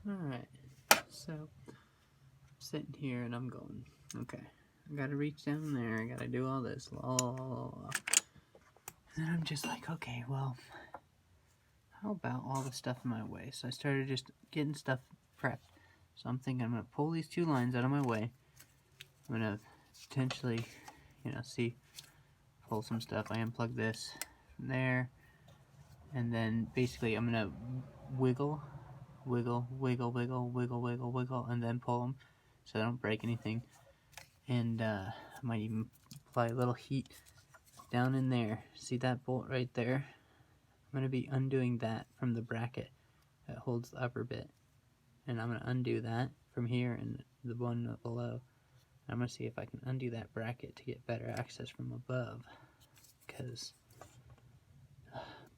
Alright, so I'm sitting here and I'm going, okay, I gotta reach down there, I gotta do all this, and then I'm just like, okay, well, how about all the stuff in my way? So I started just getting stuff prepped. So I'm thinking I'm gonna pull these two lines out of my way. I'm gonna potentially, pull some stuff. I unplug this from there, and then basically I'm gonna wiggle, and then pull them so I don't break anything. And I might even apply a little heat down in there. See that bolt right there? I'm gonna be undoing that from the bracket that holds the upper bit, and I'm gonna undo that from here and the one below. I'm gonna see if I can undo that bracket to get better access from above, because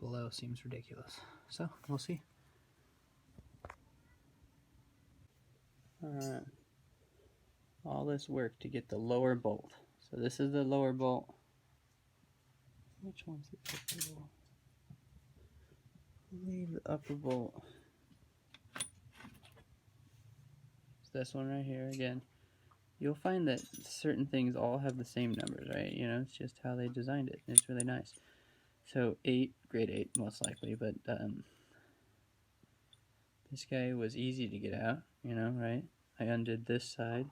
below seems ridiculous. So we'll see. Alright, all this work to get the lower bolt. So this is the lower bolt. Which one's the upper bolt? I believe the upper bolt. It's this one right here again. You'll find that certain things all have the same numbers, right? It's just how they designed it. It's really nice. So 8, grade 8 most likely, but this guy was easy to get out, right? I undid this side.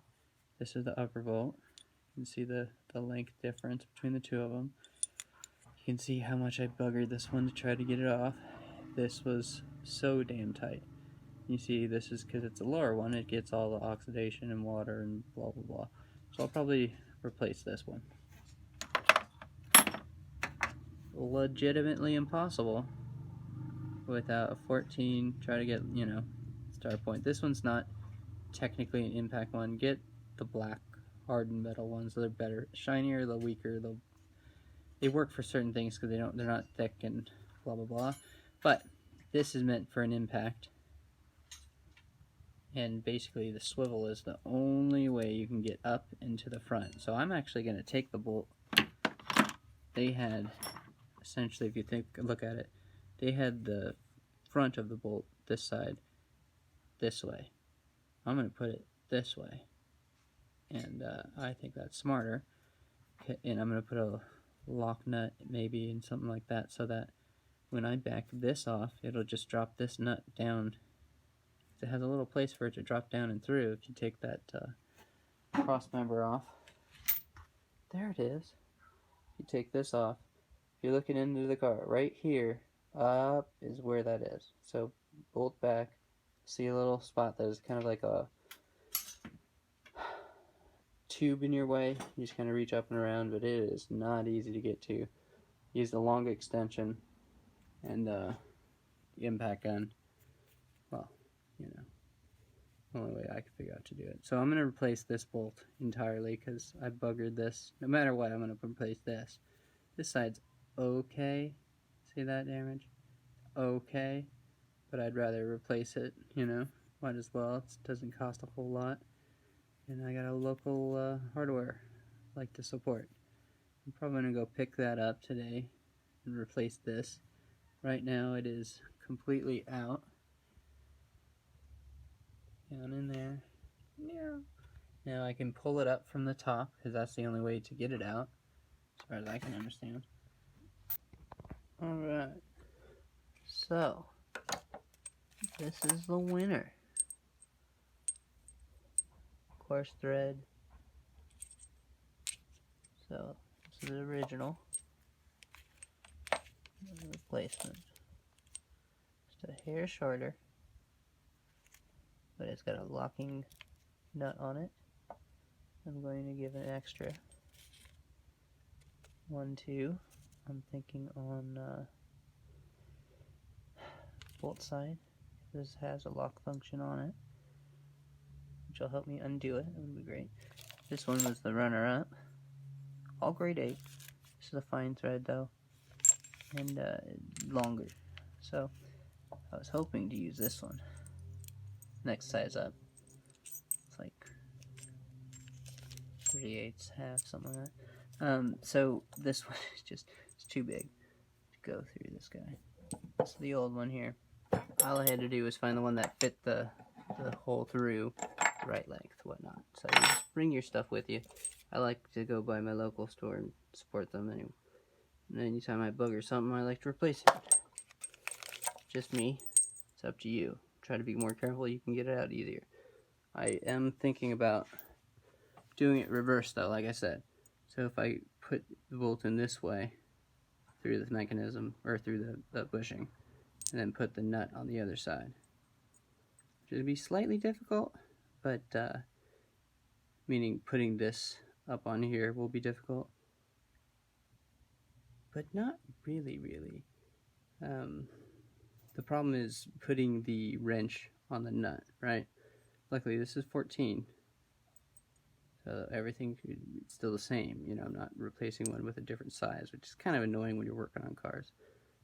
This is the upper bolt. You can see the length difference between the two of them. You can see how much I buggered this one to try to get it off. This was so damn tight. You see, this is because it's a lower one. It gets all the oxidation and water and blah, blah, blah. So I'll probably replace this one. Legitimately impossible without a 14. Try to get, start point. This one's not technically an impact one. Get the black hardened metal ones. They're better. Shinier, the weaker. They work for certain things because they're not thick and blah, blah, blah. But this is meant for an impact. And basically the swivel is the only way you can get up into the front. So I'm actually going to take the bolt. They had, essentially, if you look at it, they had the front of the bolt this side, this way. I'm going to put it this way. And I think that's smarter. And I'm going to put a lock nut maybe and something like that, so that when I back this off, it'll just drop this nut down. It has a little place for it to drop down and through if you take that cross member off. There it is. You take this off. If you're looking into the car, right here, up is where that is. So bolt back. See a little spot that is kind of like a tube in your way. You just kind of reach up and around, but it is not easy to get to. Use the long extension and the impact gun. Well, the only way I could figure out to do it. So I'm going to replace this bolt entirely because I buggered this. No matter what, I'm going to replace this. This side's okay. See that damage? Okay. But I'd rather replace it, Might as well. It doesn't cost a whole lot. And I got a local hardware I like to support. I'm probably going to go pick that up today and replace this. Right now it is completely out. Down in there. Yeah. Now I can pull it up from the top because that's the only way to get it out, as far as I can understand. Alright. So, this is the winner. Coarse thread. So, this is the original. And the replacement. Just a hair shorter. But it's got a locking nut on it. I'm going to give an extra 1, 2. I'm thinking on bolt side. This has a lock function on it, which will help me undo it. It would be great. This one was the runner-up. All grade 8. This is a fine thread though, and longer. So I was hoping to use this one. Next size up. It's like 3/8, half, something like that. So this one is just, it's too big to go through this guy. This is the old one here. All I had to do was find the one that fit the the hole through the right length, whatnot. So you just bring your stuff with you. I like to go by my local store and support them. And anytime I bugger something, I like to replace it. Just me. It's up to you. Try to be more careful, you can get it out easier. I am thinking about doing it reverse though, like I said. So if I put the bolt in this way through the mechanism, or through the bushing, and then put the nut on the other side. Which would be slightly difficult, but meaning putting this up on here will be difficult. But not really. The problem is putting the wrench on the nut, right? Luckily this is 14. So everything is still the same, you know, I'm not replacing one with a different size, which is kind of annoying when you're working on cars.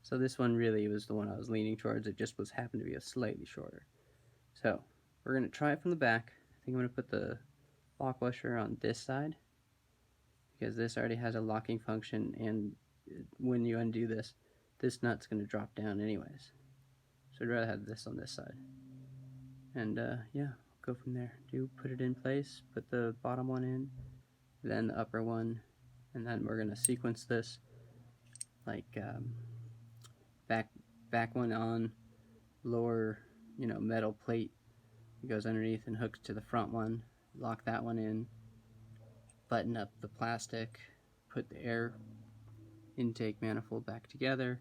So this one really was the one I was leaning towards, it just happened to be a slightly shorter. So we're going to try it from the back. I think I'm going to put the lock washer on this side, because this already has a locking function, and when you undo this, this nut's going to drop down anyways. So I'd rather have this on this side. And yeah, go from there. Put it in place, put the bottom one in, then the upper one, and then we're going to sequence this like back one on, lower, you know, metal plate. It goes underneath and hooks to the front one. Lock that one in, button up the plastic, put the air intake manifold back together,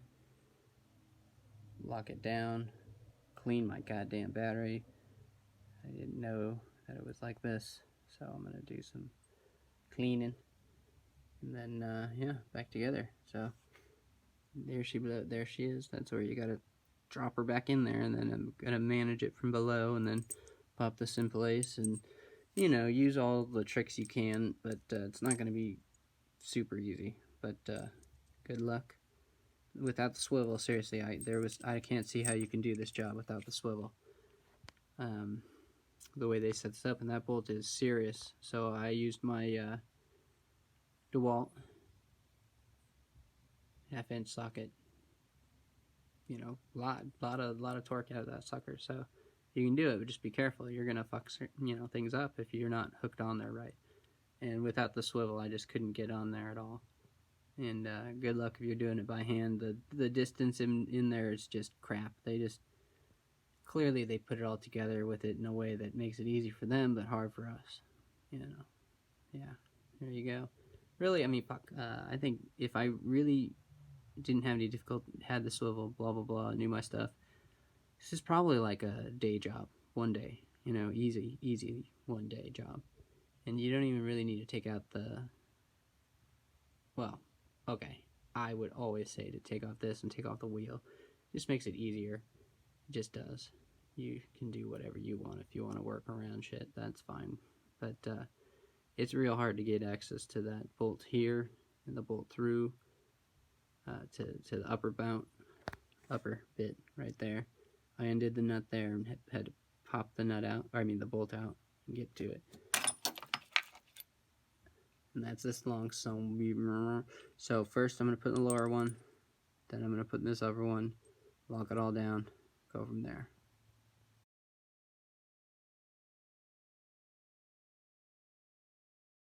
lock it down, clean my goddamn battery. I didn't know that it was like this, so I'm gonna do some cleaning, and then yeah, back together. So there she is. That's where you gotta drop her back in there, and then I'm gonna manage it from below, and then pop this in place, and you know, use all the tricks you can, but it's not gonna be super easy. But good luck. Without the swivel, seriously, I can't see how you can do this job without the swivel. The way they set this up, and that bolt is serious. So I used my DeWalt 1/2-inch socket. You know, lot of torque out of that sucker. So you can do it, but just be careful. You're gonna fuck, you know, things up if you're not hooked on there right. And without the swivel, I just couldn't get on there at all. And good luck if you're doing it by hand. The distance in there is just crap. Clearly they put it all together with it in a way that makes it easy for them, but hard for us. You know, yeah, there you go. Really, I mean, I think if I really didn't have any difficulty, had the swivel, blah blah blah, knew my stuff, this is probably like a day job, one day. You know, easy 1 day job, and you don't even really need to take out the. Well, okay, I would always say to take off this and take off the wheel. It just makes it easier. It just does. You can do whatever you want. If you want to work around shit, that's fine. But it's real hard to get access to that bolt here and the bolt through to the upper bit right there. I undid the nut there and had to pop the nut out, or I mean the bolt out, and get to it. And that's this long, so first I'm going to put in the lower one, then I'm going to put in this upper one, lock it all down, go from there.